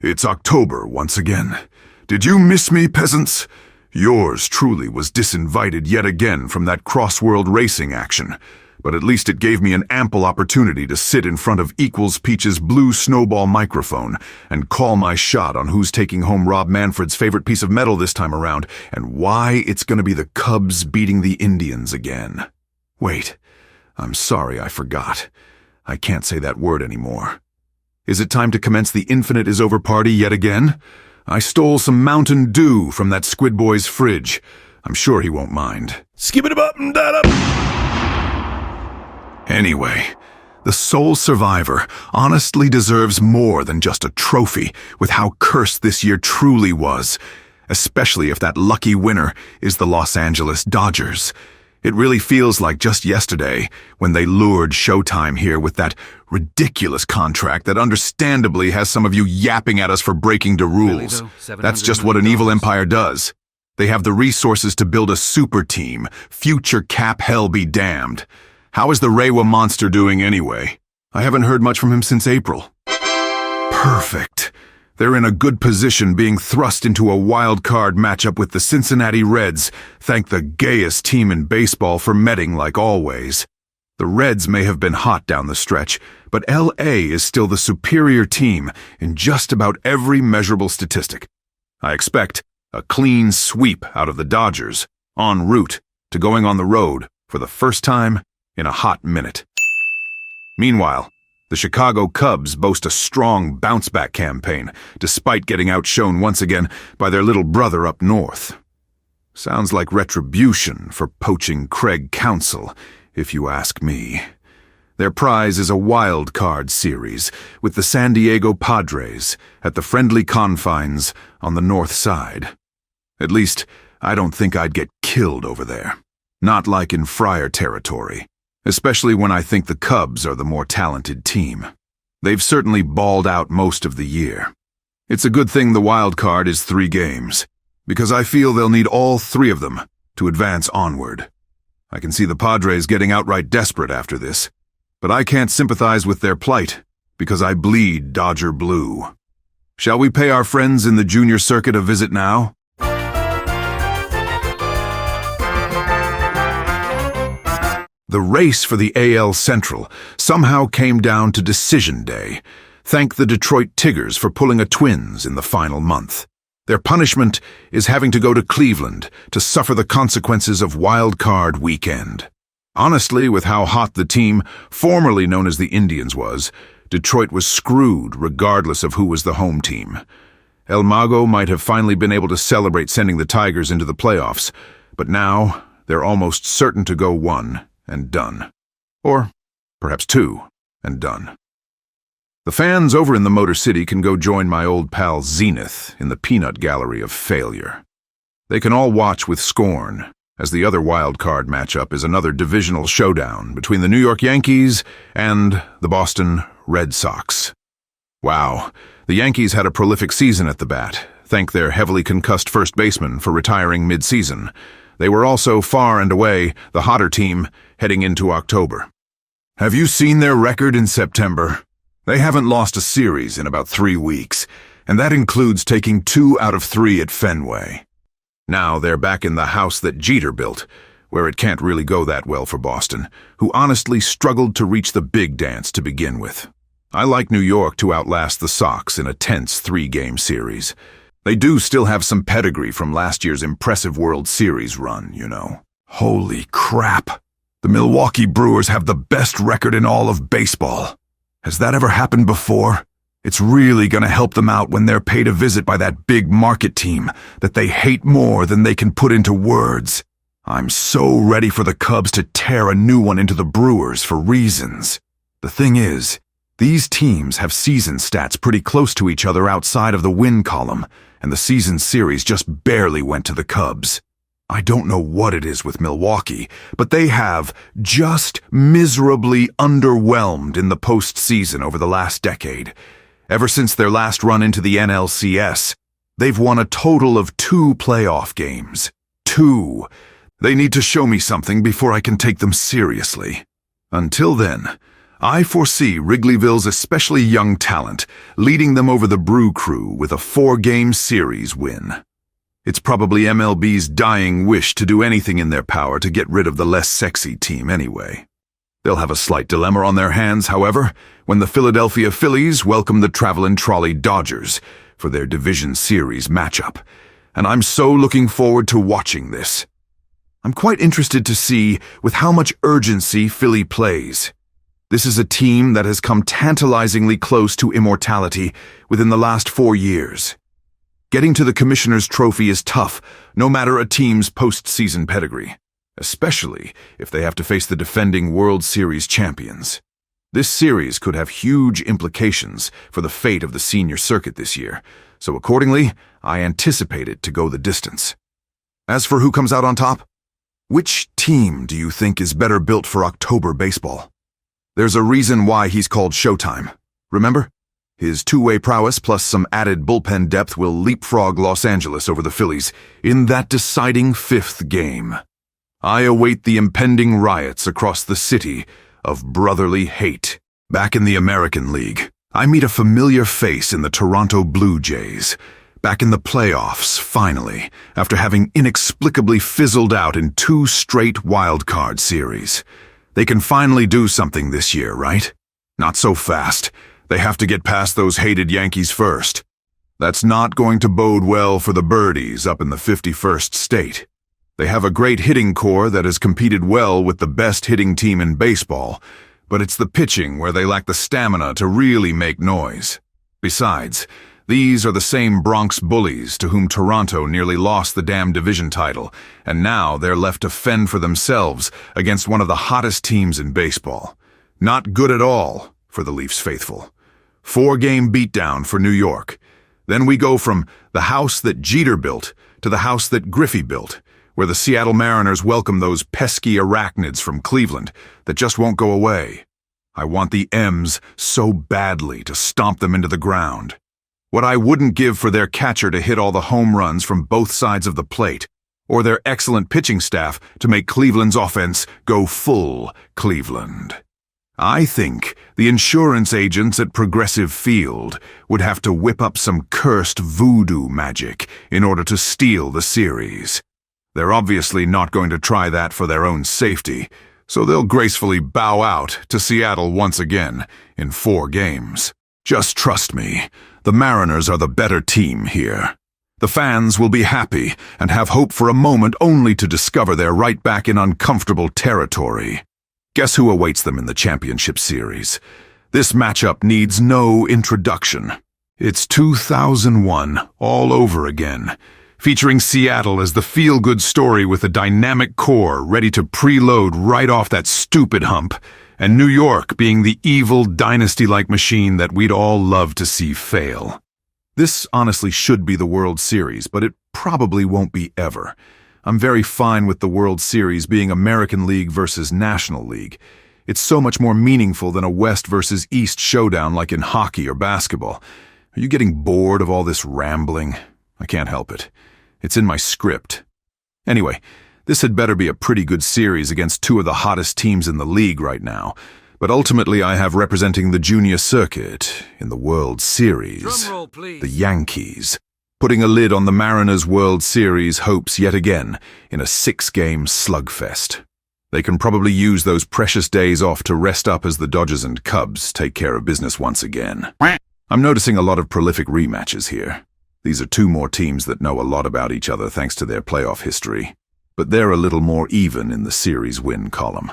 It's October once again. Did you miss me, peasants? Yours truly was disinvited yet again from that cross-world racing action, but at least it gave me an ample opportunity to sit in front of Equals Peach's blue snowball microphone and call my shot on who's taking home Rob Manfred's favorite piece of metal this time around and why it's going to be the Cubs beating the Indians again. Wait, I'm sorry, I forgot. I can't say that word anymore. Is it time to commence the Infinite is Over party yet again? I stole some Mountain Dew from that Squid Boy's fridge. I'm sure he won't mind. Skip-it-up-and-that-up! Anyway, the sole survivor honestly deserves more than just a trophy with how cursed this year truly was, especially if that lucky winner is the Los Angeles Dodgers. It really feels like just yesterday when they lured Showtime here with that ridiculous contract that understandably has some of you yapping at us for breaking the rules. That's just what an evil empire does. They have the resources to build a super team. Future cap hell be damned. How is the Reiwa monster doing anyway? I haven't heard much from him since April. Perfect. They're in a good position being thrust into a wild card matchup with the Cincinnati Reds, thank the gayest team in baseball for medding like always. The Reds may have been hot down the stretch, but LA is still the superior team in just about every measurable statistic. I expect a clean sweep out of the Dodgers, en route to going on the road for the first time in a hot minute. Meanwhile, the Chicago Cubs boast a strong bounce-back campaign, despite getting outshone once again by their little brother up north. Sounds like retribution for poaching Craig Counsell, if you ask me. Their prize is a wild card series with the San Diego Padres at the friendly confines on the north side. At least, I don't think I'd get killed over there. Not like in Friar territory. Especially when I think the Cubs are the more talented team. They've certainly balled out most of the year. It's a good thing the wild card is 3 games, because I feel they'll need all 3 of them to advance onward. I can see the Padres getting outright desperate after this, but I can't sympathize with their plight, because I bleed Dodger blue. Shall we pay our friends in the junior circuit a visit now? The race for the AL Central somehow came down to decision day. Thank the Detroit Tigers for pulling a Twins in the final month. Their punishment is having to go to Cleveland to suffer the consequences of wild card weekend. Honestly, with how hot the team, formerly known as the Indians, was, Detroit was screwed regardless of who was the home team. El Mago might have finally been able to celebrate sending the Tigers into the playoffs, but now they're almost certain to go 1 and done. Or perhaps 2 and done. The fans over in the Motor City can go join my old pal Zenith in the peanut gallery of failure. They can all watch with scorn, as the other wild card matchup is another divisional showdown between the New York Yankees and the Boston Red Sox. Wow, the Yankees had a prolific season at the bat, thank their heavily concussed first baseman for retiring mid-season. They were also far and away the hotter team heading into October. Have you seen their record in September? They haven't lost a series in about 3 weeks, and that includes taking 2 out of 3 at Fenway. Now they're back in the house that Jeter built, where it can't really go that well for Boston, who honestly struggled to reach the big dance to begin with. I like New York to outlast the Sox in a tense 3-game series. They do still have some pedigree from last year's impressive World Series run, you know. Holy crap! The Milwaukee Brewers have the best record in all of baseball. Has that ever happened before? It's really gonna help them out when they're paid a visit by that big market team that they hate more than they can put into words. I'm so ready for the Cubs to tear a new one into the Brewers for reasons. The thing is, these teams have season stats pretty close to each other outside of the win column, and the season series just barely went to the Cubs. I don't know what it is with Milwaukee, but they have just miserably underwhelmed in the postseason over the last decade. Ever since their last run into the NLCS, they've won a total of 2 playoff games. 2. They need to show me something before I can take them seriously. Until then, I foresee Wrigleyville's especially young talent leading them over the Brew Crew with a 4-game series win. It's probably MLB's dying wish to do anything in their power to get rid of the less sexy team anyway. They'll have a slight dilemma on their hands, however, when the Philadelphia Phillies welcome the Travelin' Trolley Dodgers for their Division Series matchup, and I'm so looking forward to watching this. I'm quite interested to see with how much urgency Philly plays. This is a team that has come tantalizingly close to immortality within the last 4 years. Getting to the Commissioner's Trophy is tough, no matter a team's postseason pedigree, especially if they have to face the defending World Series champions. This series could have huge implications for the fate of the senior circuit this year, so accordingly, I anticipate it to go the distance. As for who comes out on top, which team do you think is better built for October baseball? There's a reason why he's called Showtime. Remember? His two-way prowess plus some added bullpen depth will leapfrog Los Angeles over the Phillies in that deciding 5th game. I await the impending riots across the city of brotherly hate. Back in the American League, I meet a familiar face in the Toronto Blue Jays. Back in the playoffs, finally, after having inexplicably fizzled out in 2 straight wildcard series. They can finally do something this year, right? Not so fast. They have to get past those hated Yankees first. That's not going to bode well for the Birdies up in the 51st state. They have a great hitting core that has competed well with the best hitting team in baseball, but it's the pitching where they lack the stamina to really make noise. Besides, these are the same Bronx bullies to whom Toronto nearly lost the damn division title, and now they're left to fend for themselves against one of the hottest teams in baseball. Not good at all for the Leafs faithful. 4-game beatdown for New York. Then we go from the house that Jeter built to the house that Griffey built, where the Seattle Mariners welcome those pesky arachnids from Cleveland that just won't go away. I want the M's so badly to stomp them into the ground. What I wouldn't give for their catcher to hit all the home runs from both sides of the plate, or their excellent pitching staff to make Cleveland's offense go full Cleveland. I think the insurance agents at Progressive Field would have to whip up some cursed voodoo magic in order to steal the series. They're obviously not going to try that for their own safety, so they'll gracefully bow out to Seattle once again in 4 games. Just trust me, the Mariners are the better team here. The fans will be happy and have hope for a moment only to discover they're right back in uncomfortable territory. Guess who awaits them in the championship series? This matchup needs no introduction. It's 2001 all over again, featuring Seattle as the feel-good story with a dynamic core ready to preload right off that stupid hump, and New York being the evil dynasty-like machine that we'd all love to see fail. This honestly should be the World Series, but it probably won't be ever. I'm very fine with the World Series being American League versus National League. It's so much more meaningful than a West versus East showdown like in hockey or basketball. Are you getting bored of all this rambling? I can't help it. It's in my script. Anyway, this had better be a pretty good series against 2 of the hottest teams in the league right now. But ultimately I have representing the junior circuit in the World Series, Drumroll, please. The Yankees, putting a lid on the Mariners' World Series hopes yet again in a 6-game slugfest. They can probably use those precious days off to rest up as the Dodgers and Cubs take care of business once again. I'm noticing a lot of prolific rematches here. These are 2 more teams that know a lot about each other thanks to their playoff history, but they're a little more even in the series win column.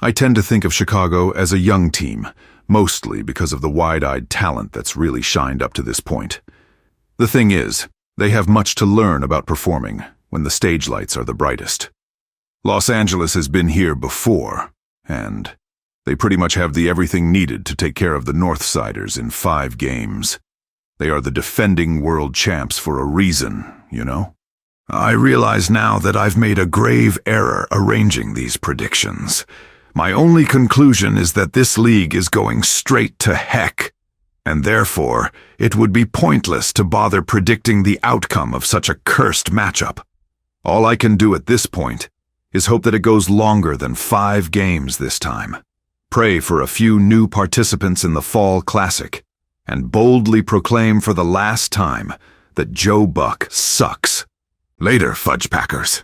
I tend to think of Chicago as a young team, mostly because of the wide-eyed talent that's really shined up to this point. The thing is, they have much to learn about performing when the stage lights are the brightest. Los Angeles has been here before, and they pretty much have the everything needed to take care of the Northsiders in 5 games. They are the defending world champs for a reason, you know? I realize now that I've made a grave error arranging these predictions. My only conclusion is that this league is going straight to heck, and therefore it would be pointless to bother predicting the outcome of such a cursed matchup. All I can do at this point is hope that it goes longer than 5 games this time. pray for a few new participants in the Fall Classic, and boldly proclaim for the last time that Joe Buck sucks. Later, Fudge Packers.